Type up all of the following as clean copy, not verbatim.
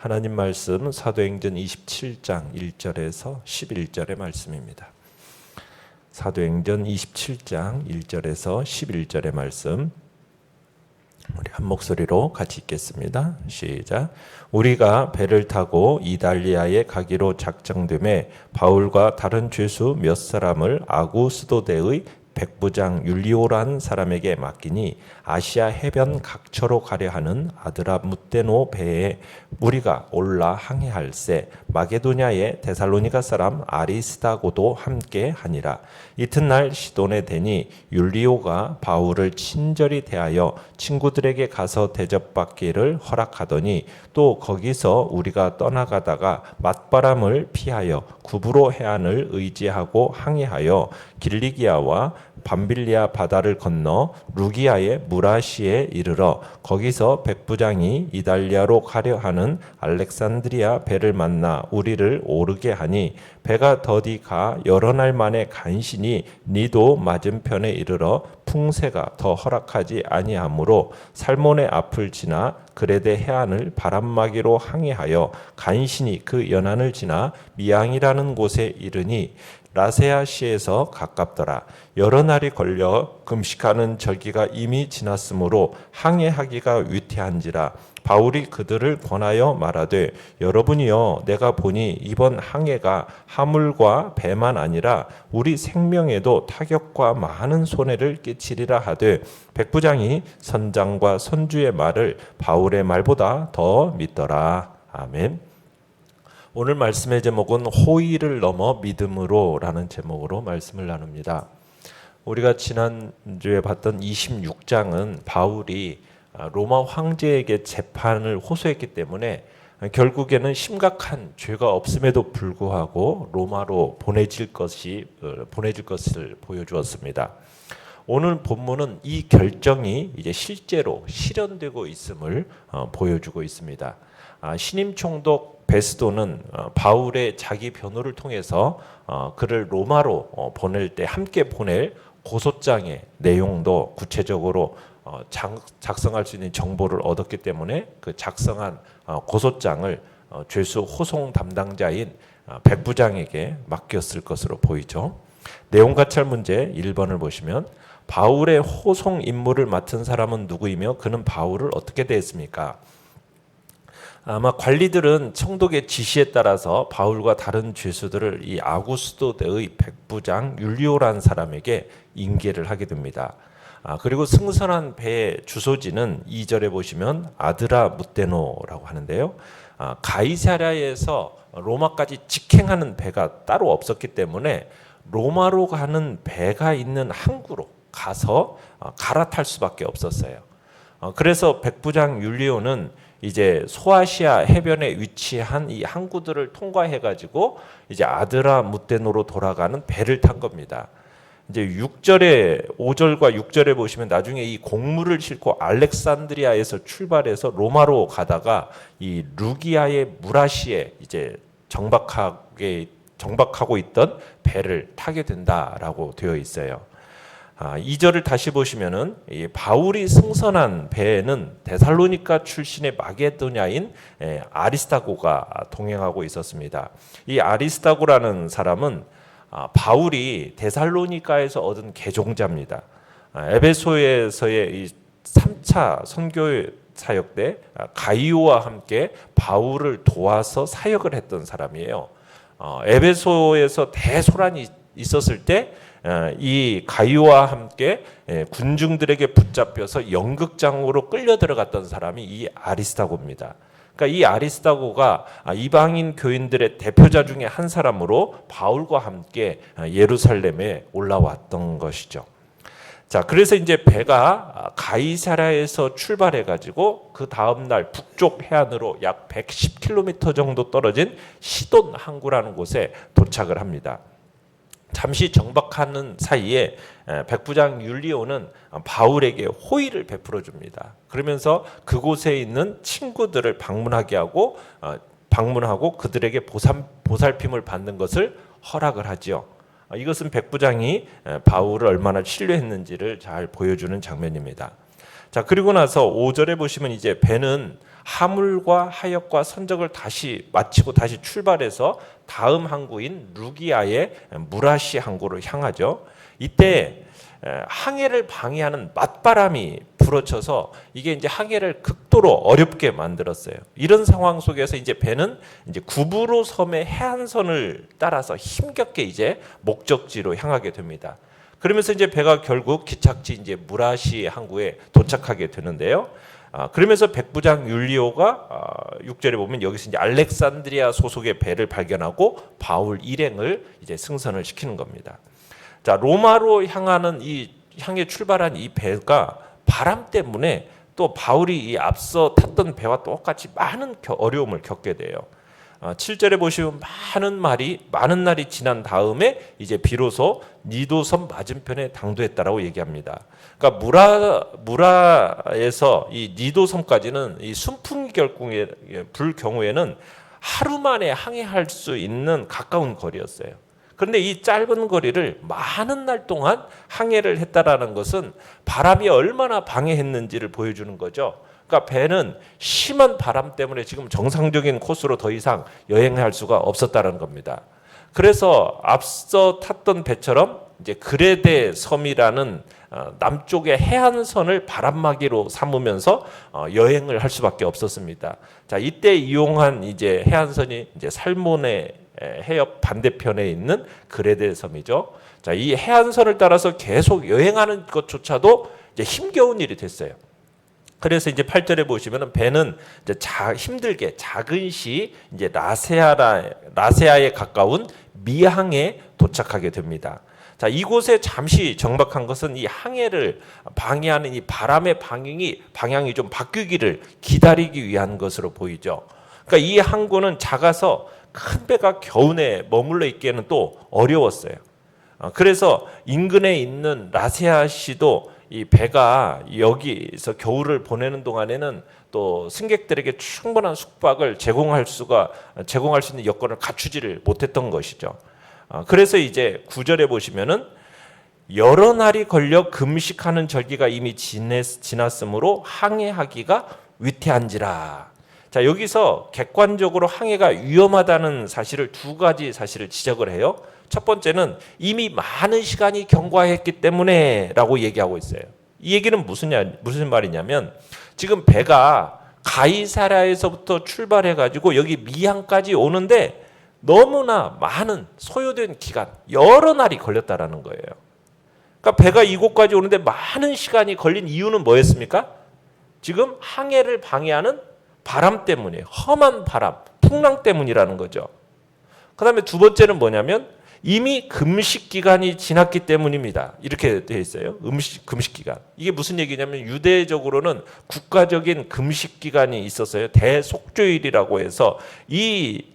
하나님 말씀 사도행전 27장 1절에서 11절의 말씀입니다. 사도행전 27장 1절에서 11절의 말씀 우리 한 목소리로 같이 읽겠습니다. 시작. 우리가 배를 타고 이달리아에 가기로 작정됨에 바울과 다른 죄수 몇 사람을 아구스도대의 백부장 율리오라는 사람에게 맡기니 아시아 해변 각처로 가려 하는 아드라무떼노 배에 우리가 올라 항해할세 마게도냐의 데살로니가 사람 아리스다고도 함께 하니라. 이튿날 시돈에 대니 율리오가 바울을 친절히 대하여 친구들에게 가서 대접받기를 허락하더니 또 거기서 우리가 떠나가다가 맞바람을 피하여 구브로 해안을 의지하고 항해하여 길리기아와 밤빌리아 바다를 건너 루기아의 무라시에 이르러 거기서 백부장이 이달리아로 가려 하는 알렉산드리아 배를 만나 우리를 오르게 하니 배가 더디 가 여러 날 만에 간신히 니도 맞은편에 이르러 풍세가 더 허락하지 아니하므로 살몬의 앞을 지나 그레데 해안을 바람막이로 항해하여 간신히 그 연안을 지나 미앙이라는 곳에 이르니 라세아시에서 가깝더라. 여러 날이 걸려 금식하는 절기가 이미 지났으므로 항해하기가 위태한지라. 바울이 그들을 권하여 말하되 여러분이여 내가 보니 이번 항해가 하물과 배만 아니라 우리 생명에도 타격과 많은 손해를 끼치리라 하되 백부장이 선장과 선주의 말을 바울의 말보다 더 믿더라. 아멘. 오늘 말씀의 제목은 호의를 넘어 믿음으로 라는 제목으로 말씀을 나눕니다. 우리가 지난주에 봤던 26장은 바울이 로마 황제에게 재판을 호소했기 때문에 결국에는 심각한 죄가 없음에도 불구하고 로마로 보내질 것을 보여주었습니다. 오늘 본문은 이 결정이 이제 실제로 실현되고 있음을 보여주고 있습니다. 신임 총독 베스도는 바울의 자기 변호를 통해서 그를 로마로 보낼 때 함께 보낼 고소장의 내용도 구체적으로 작성할 수 있는 정보를 얻었기 때문에 그 작성한 고소장을 죄수 호송 담당자인 백부장에게 맡겼을 것으로 보이죠. 내용 가찰 문제 1번을 보시면 바울의 호송 임무를 맡은 사람은 누구이며 그는 바울을 어떻게 대했습니까? 아마 관리들은 총독의 지시에 따라서 바울과 다른 죄수들을 이 아구스도대의 백부장 율리오라는 사람에게 인계를 하게 됩니다. 그리고 승선한 배의 주소지는 2절에 보시면 아드라무떼노라고 하는데요. 가이사랴에서 로마까지 직행하는 배가 따로 없었기 때문에 로마로 가는 배가 있는 항구로 가서 갈아탈 수밖에 없었어요. 그래서 백부장 율리오는 이제 소아시아 해변에 위치한 이 항구들을 통과해 가지고 이제 아드라무떼노로 돌아가는 배를 탄 겁니다. 이제 5절과 6절에 보시면 나중에 이 곡물을 싣고 알렉산드리아에서 출발해서 로마로 가다가 이 루기아의 무라시에 이제 정박하고 있던 배를 타게 된다라고 되어 있어요. 2절을 다시 보시면은 이 바울이 승선한 배에는 데살로니가 출신의 마게도냐인 아리스다고가 동행하고 있었습니다. 이 아리스다고라는 사람은 바울이 데살로니가에서 얻은 개종자입니다. 에베소에서의 이 3차 선교 사역 때 가이오와 함께 바울을 도와서 사역을 했던 사람이에요. 에베소에서 대소란이 있었을 때 이 가이오와 함께 군중들에게 붙잡혀서 연극장으로 끌려 들어갔던 사람이 이 아리스다고입니다. 그러니까 이 아리스다고가 이방인 교인들의 대표자 중에 한 사람으로 바울과 함께 예루살렘에 올라왔던 것이죠. 자, 그래서 이제 배가 가이사랴에서 출발해 가지고 그 다음 날 북쪽 해안으로 약 110km 정도 떨어진 시돈 항구라는 곳에 도착을 합니다. 잠시 정박하는 사이에 백부장 율리오는 바울에게 호의를 베풀어 줍니다. 그러면서 그곳에 있는 친구들을 방문하고 그들에게 보살핌을 받는 것을 허락을 하지요. 이것은 백부장이 바울을 얼마나 신뢰했는지를 잘 보여주는 장면입니다. 자, 그리고 나서 5절에 보시면 이제 배는 하물과 하역과 선적을 다시 마치고 다시 출발해서 다음 항구인 루기아의 무라시 항구로 향하죠. 이때 항해를 방해하는 맞바람이 불어쳐서 이게 이제 항해를 극도로 어렵게 만들었어요. 이런 상황 속에서 이제 배는 이제 구부로 섬의 해안선을 따라서 힘겹게 이제 목적지로 향하게 됩니다. 그러면서 이제 배가 결국 기착지 이제 무라시 항구에 도착하게 되는데요. 그러면서 백부장 율리오가 6절에 보면 여기서 이제 알렉산드리아 소속의 배를 발견하고 바울 일행을 이제 승선을 시키는 겁니다. 자, 로마로 향하는 이 향해 출발한 이 배가 바람 때문에 또 바울이 이 앞서 탔던 배와 똑같이 많은 어려움을 겪게 돼요. 7절에 보시면 많은 날이 지난 다음에 이제 비로소 니도섬 맞은편에 당도했다라고 얘기합니다. 그러니까 무라에서 이 니도섬까지는 이 순풍 결궁에 불 경우에는 하루 만에 항해할 수 있는 가까운 거리였어요. 그런데 이 짧은 거리를 많은 날 동안 항해를 했다라는 것은 바람이 얼마나 방해했는지를 보여주는 거죠. 그러니까 배는 심한 바람 때문에 지금 정상적인 코스로 더 이상 여행할 수가 없었다는 겁니다. 그래서 앞서 탔던 배처럼 이제 그레데 섬이라는 남쪽의 해안선을 바람막이로 삼으면서 여행을 할 수밖에 없었습니다. 자, 이때 이용한 이제 해안선이 이제 살모네 해협 반대편에 있는 그레데 섬이죠. 자, 이 해안선을 따라서 계속 여행하는 것조차도 이제 힘겨운 일이 됐어요. 그래서 이제 8절에 보시면은 배는 이제 힘들게 작은 시 이제 라세아에 가까운 미항에 도착하게 됩니다. 자, 이곳에 잠시 정박한 것은 이 항해를 방해하는 이 바람의 방향이 좀 바뀌기를 기다리기 위한 것으로 보이죠. 그러니까 이 항구는 작아서 큰 배가 겨우내 머물러 있기에는 또 어려웠어요. 그래서 인근에 있는 라세아시도 이 배가 여기서 겨울을 보내는 동안에는 또 승객들에게 충분한 숙박을 제공할 수 있는 여건을 갖추지를 못했던 것이죠. 그래서 이제 9절에 보시면은 여러 날이 걸려 금식하는 절기가 이미 지났으므로 항해하기가 위태한지라. 자, 여기서 객관적으로 항해가 위험하다는 사실을 두 가지 사실을 지적을 해요. 첫 번째는 이미 많은 시간이 경과했기 때문에라고 얘기하고 있어요. 이 얘기는 무슨 말이냐면 지금 배가 가이사랴에서부터 출발해가지고 여기 미항까지 오는데 너무나 많은 소요된 기간, 여러 날이 걸렸다라는 거예요. 그러니까 배가 이곳까지 오는데 많은 시간이 걸린 이유는 뭐였습니까? 지금 항해를 방해하는 바람 때문이에요. 험한 바람, 풍랑 때문이라는 거죠. 그 다음에 두 번째는 뭐냐면 이미 금식 기간이 지났기 때문입니다. 이렇게 되어 있어요. 금식 기간. 이게 무슨 얘기냐면 유대적으로는 국가적인 금식 기간이 있었어요. 대속죄일이라고 해서 이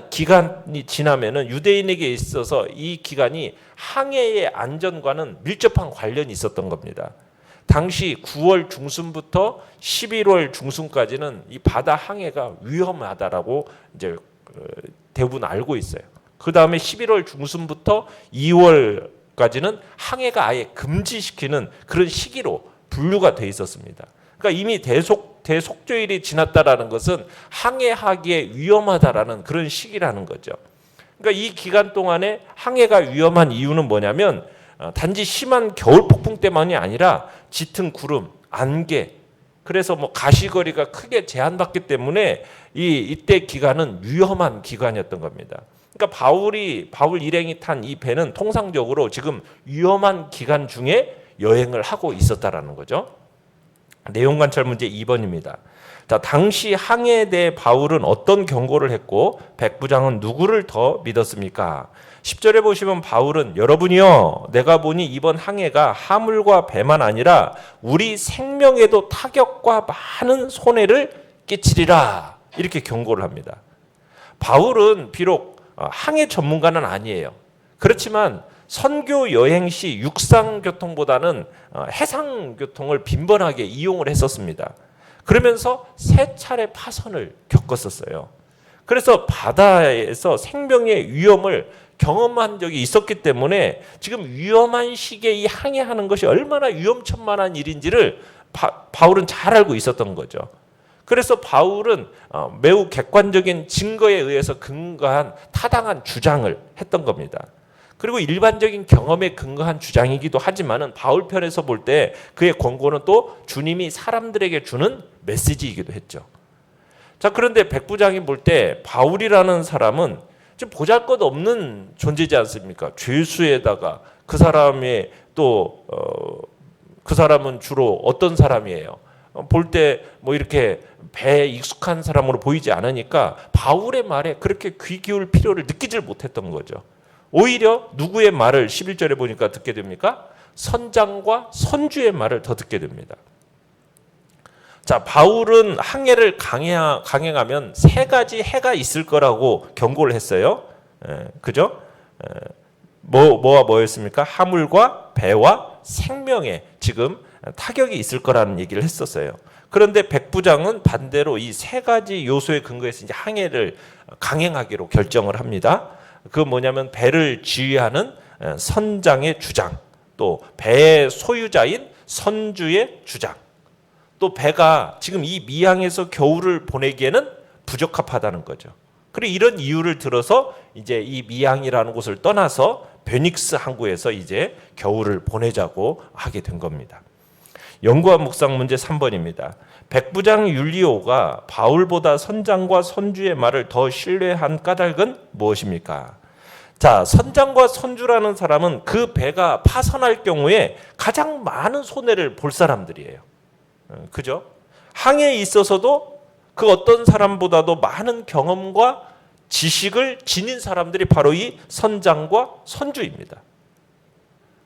기간이 지나면은 유대인에게 있어서 이 기간이 항해의 안전과는 밀접한 관련이 있었던 겁니다. 당시 9월 중순부터 11월 중순까지는 이 바다 항해가 위험하다라고 이제 대부분 알고 있어요. 그 다음에 11월 중순부터 2월까지는 항해가 아예 금지시키는 그런 시기로 분류가 돼 있었습니다. 그러니까 이미 대속죄일이 지났다라는 것은 항해하기에 위험하다라는 그런 시기라는 거죠. 그러니까 이 기간 동안에 항해가 위험한 이유는 뭐냐면 단지 심한 겨울 폭풍 때만이 아니라 짙은 구름, 안개, 그래서 뭐 가시거리가 크게 제한받기 때문에 이때 기간은 위험한 기간이었던 겁니다. 그러니까 바울 일행이 탄 이 배는 통상적으로 지금 위험한 기간 중에 여행을 하고 있었다라는 거죠. 내용 관찰 문제 2번입니다. 자, 당시 항해에 대해 바울은 어떤 경고를 했고 백부장은 누구를 더 믿었습니까? 10절에 보시면 바울은 여러분이요 내가 보니 이번 항해가 하물과 배만 아니라 우리 생명에도 타격과 많은 손해를 끼치리라 이렇게 경고를 합니다. 바울은 비록 항해 전문가는 아니에요. 그렇지만 선교 여행 시 육상 교통보다는 해상 교통을 빈번하게 이용을 했었습니다. 그러면서 3차례 파선을 겪었었어요. 그래서 바다에서 생명의 위험을 경험한 적이 있었기 때문에 지금 위험한 시기에 이 항해하는 것이 얼마나 위험천만한 일인지를 바울은 잘 알고 있었던 거죠. 그래서 바울은 매우 객관적인 증거에 의해서 근거한 타당한 주장을 했던 겁니다. 그리고 일반적인 경험에 근거한 주장이기도 하지만은 바울 편에서 볼 때 그의 권고는 또 주님이 사람들에게 주는 메시지이기도 했죠. 자, 그런데 백부장이 볼 때 바울이라는 사람은 지금 보잘것없는 존재지 않습니까? 죄수에다가 그 사람의 또 그 사람은 주로 어떤 사람이에요? 볼 때 뭐 이렇게 배에 익숙한 사람으로 보이지 않으니까 바울의 말에 그렇게 귀 기울 필요를 느끼질 못했던 거죠. 오히려 누구의 말을 11절에 보니까 듣게 됩니까? 선장과 선주의 말을 더 듣게 됩니다. 자, 바울은 항해를 강행하면 세 가지 해가 있을 거라고 경고를 했어요. 그죠? 뭐와 뭐였습니까? 화물과 배와 생명에 지금 타격이 있을 거라는 얘기를 했었어요. 그런데 백부장은 반대로 이 세 가지 요소에 근거해서 이제 항해를 강행하기로 결정을 합니다. 그 뭐냐면 배를 지휘하는 선장의 주장, 또 배의 소유자인 선주의 주장, 또 배가 지금 이 미항에서 겨울을 보내기에는 부적합하다는 거죠. 그리고 이런 이유를 들어서 이제 이 미항이라는 곳을 떠나서 베닉스 항구에서 이제 겨울을 보내자고 하게 된 겁니다. 연구와 묵상 문제 3번입니다. 백부장 율리오가 바울보다 선장과 선주의 말을 더 신뢰한 까닭은 무엇입니까? 자, 선장과 선주라는 사람은 그 배가 파선할 경우에 가장 많은 손해를 볼 사람들이에요. 그죠? 항해에 있어서도 그 어떤 사람보다도 많은 경험과 지식을 지닌 사람들이 바로 이 선장과 선주입니다.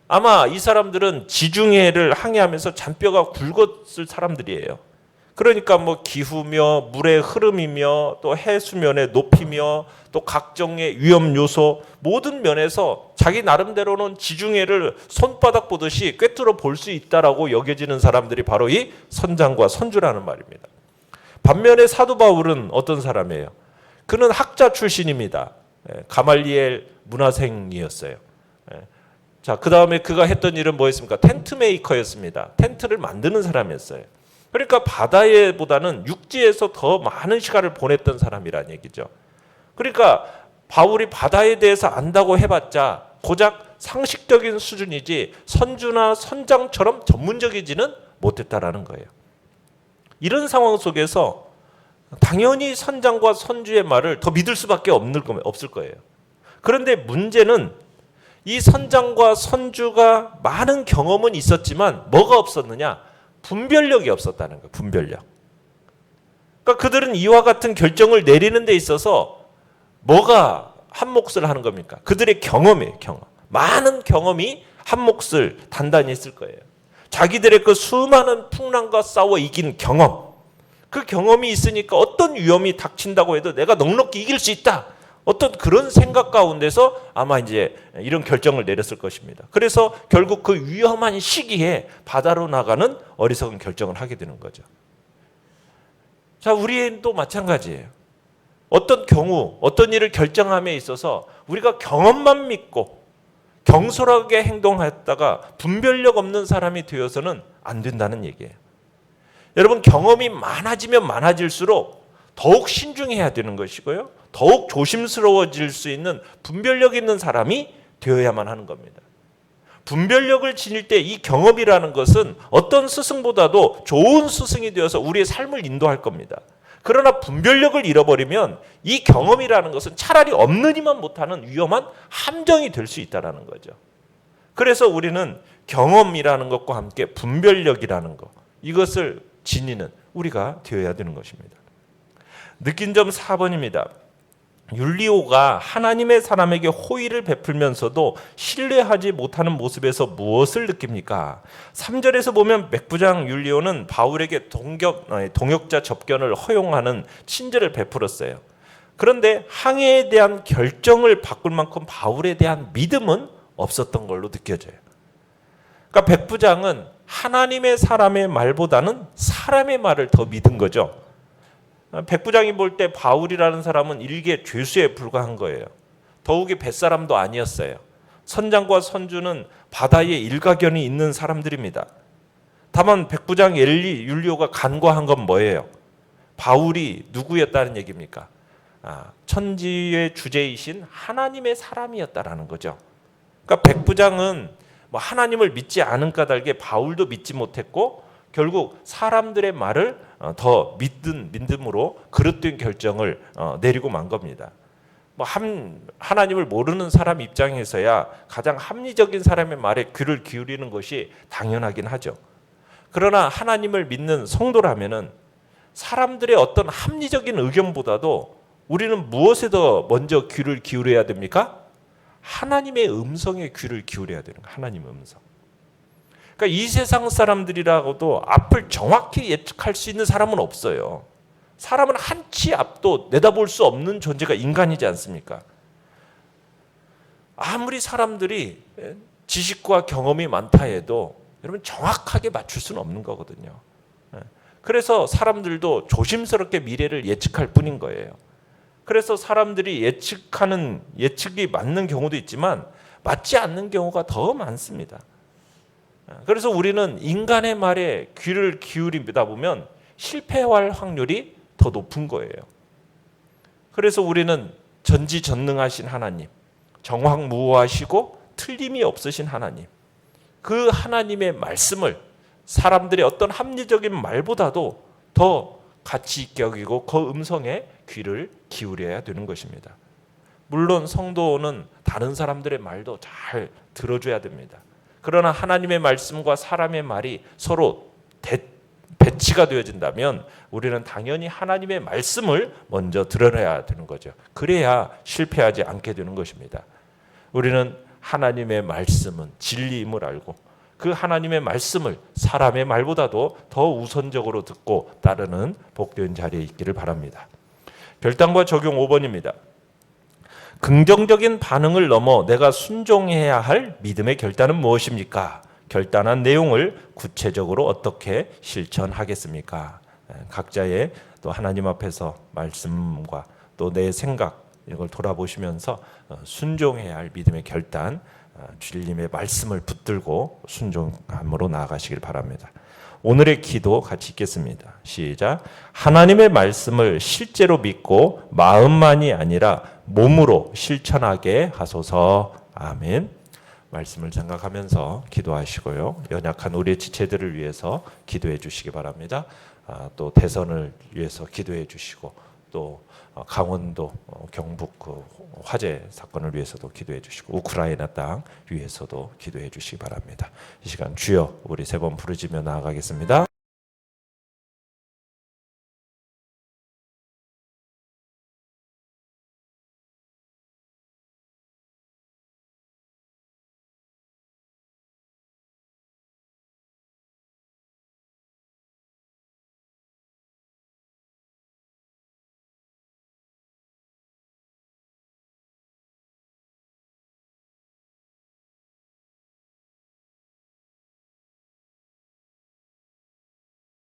아마 이 사람들은 지중해를 항해하면서 잔뼈가 굵었을 사람들이에요. 그러니까 뭐 기후며 물의 흐름이며 또 해수면의 높이며 또 각종의 위험 요소 모든 면에서 자기 나름대로는 지중해를 손바닥 보듯이 꿰뚫어 볼 수 있다라고 여겨지는 사람들이 바로 이 선장과 선주라는 말입니다. 반면에 사도 바울은 어떤 사람이에요? 그는 학자 출신입니다. 가말리엘 문화생이었어요. 자, 그 다음에 그가 했던 일은 뭐였습니까? 텐트 메이커였습니다. 텐트를 만드는 사람이었어요. 그러니까 바다에보다는 육지에서 더 많은 시간을 보냈던 사람이란 얘기죠. 그러니까 바울이 바다에 대해서 안다고 해봤자 고작 상식적인 수준이지 선주나 선장처럼 전문적이지는 못했다라는 거예요. 이런 상황 속에서 당연히 선장과 선주의 말을 더 믿을 수밖에 없을 거예요. 그런데 문제는 이 선장과 선주가 많은 경험은 있었지만 뭐가 없었느냐? 분별력이 없었다는 거예요. 분별력. 그러니까 그들은 이와 같은 결정을 내리는 데 있어서 뭐가 한 몫을 하는 겁니까? 그들의 경험이에요. 경험. 많은 경험이 한 몫을 단단히 했을 거예요. 자기들의 그 수많은 풍랑과 싸워 이긴 경험. 그 경험이 있으니까 어떤 위험이 닥친다고 해도 내가 넉넉히 이길 수 있다. 어떤 그런 생각 가운데서 아마 이제 이런 결정을 내렸을 것입니다. 그래서 결국 그 위험한 시기에 바다로 나가는 어리석은 결정을 하게 되는 거죠. 자, 우리도 마찬가지예요. 어떤 경우, 어떤 일을 결정함에 있어서 우리가 경험만 믿고 경솔하게 행동했다가 분별력 없는 사람이 되어서는 안 된다는 얘기예요. 여러분, 경험이 많아지면 많아질수록 더욱 신중해야 되는 것이고요. 더욱 조심스러워질 수 있는 분별력 있는 사람이 되어야만 하는 겁니다. 분별력을 지닐 때 이 경험이라는 것은 어떤 스승보다도 좋은 스승이 되어서 우리의 삶을 인도할 겁니다. 그러나 분별력을 잃어버리면 이 경험이라는 것은 차라리 없는 이만 못하는 위험한 함정이 될 수 있다는 거죠. 그래서 우리는 경험이라는 것과 함께 분별력이라는 것, 이것을 지니는 우리가 되어야 되는 것입니다. 느낀 점 4번입니다. 율리오가 하나님의 사람에게 호의를 베풀면서도 신뢰하지 못하는 모습에서 무엇을 느낍니까? 3절에서 보면 백부장 율리오는 바울에게 동역자 접견을 허용하는 친절을 베풀었어요. 그런데 항해에 대한 결정을 바꿀 만큼 바울에 대한 믿음은 없었던 걸로 느껴져요. 그러니까 백부장은 하나님의 사람의 말보다는 사람의 말을 더 믿은 거죠. 백부장이 볼 때 바울이라는 사람은 일개 죄수에 불과한 거예요. 더욱이 뱃사람도 아니었어요. 선장과 선주는 바다에 일가견이 있는 사람들입니다. 다만 백부장 율리오가 간과한 건 뭐예요? 바울이 누구였다는 얘기입니까? 천지의 주제이신 하나님의 사람이었다라는 거죠. 그러니까 백부장은 뭐 하나님을 믿지 않은 까닭에 바울도 믿지 못했고 결국 사람들의 말을 더 믿음으로 그릇된 결정을 내리고 만 겁니다. 뭐 하나님을 모르는 사람 입장에서야 가장 합리적인 사람의 말에 귀를 기울이는 것이 당연하긴 하죠. 그러나 하나님을 믿는 성도라면은 사람들의 어떤 합리적인 의견보다도 우리는 무엇에 더 먼저 귀를 기울여야 됩니까? 하나님의 음성에 귀를 기울여야 되는 거예요. 하나님의 음성. 그러니까 이 세상 사람들이라고도 앞을 정확히 예측할 수 있는 사람은 없어요. 사람은 한 치 앞도 내다볼 수 없는 존재가 인간이지 않습니까? 아무리 사람들이 지식과 경험이 많다 해도 여러분 정확하게 맞출 수는 없는 거거든요. 그래서 사람들도 조심스럽게 미래를 예측할 뿐인 거예요. 그래서 사람들이 예측이 맞는 경우도 있지만 맞지 않는 경우가 더 많습니다. 그래서 우리는 인간의 말에 귀를 기울이다 보면 실패할 확률이 더 높은 거예요. 그래서 우리는 전지전능하신 하나님, 정확무오하시고 틀림이 없으신 하나님, 그 하나님의 말씀을 사람들의 어떤 합리적인 말보다도 더 가치 있게 여기고 그 음성에 귀를 기울여야 되는 것입니다. 물론 성도는 다른 사람들의 말도 잘 들어줘야 됩니다. 그러나 하나님의 말씀과 사람의 말이 서로 배치가 되어진다면 우리는 당연히 하나님의 말씀을 먼저 들어야 되는 거죠. 그래야 실패하지 않게 되는 것입니다. 우리는 하나님의 말씀은 진리임을 알고 그 하나님의 말씀을 사람의 말보다도 더 우선적으로 듣고 따르는 복된 자리에 있기를 바랍니다. 결단과 적용 5번입니다. 긍정적인 반응을 넘어 내가 순종해야 할 믿음의 결단은 무엇입니까? 결단한 내용을 구체적으로 어떻게 실천하겠습니까? 각자의 또 하나님 앞에서 말씀과 또 내 생각 이걸 돌아보시면서 순종해야 할 믿음의 결단, 주님의 말씀을 붙들고 순종함으로 나아가시길 바랍니다. 오늘의 기도 같이 읽겠습니다. 시작. 하나님의 말씀을 실제로 믿고 마음만이 아니라 몸으로 실천하게 하소서. 아멘. 말씀을 생각하면서 기도하시고요. 연약한 우리의 지체들을 위해서 기도해 주시기 바랍니다. 또 대선을 위해서 기도해 주시고 또 강원도 경북 그 화재 사건을 위해서도 기도해 주시고 우크라이나 땅 위해서도 기도해 주시기 바랍니다. 이 시간 주여 우리 세 번 부르짖며 나아가겠습니다.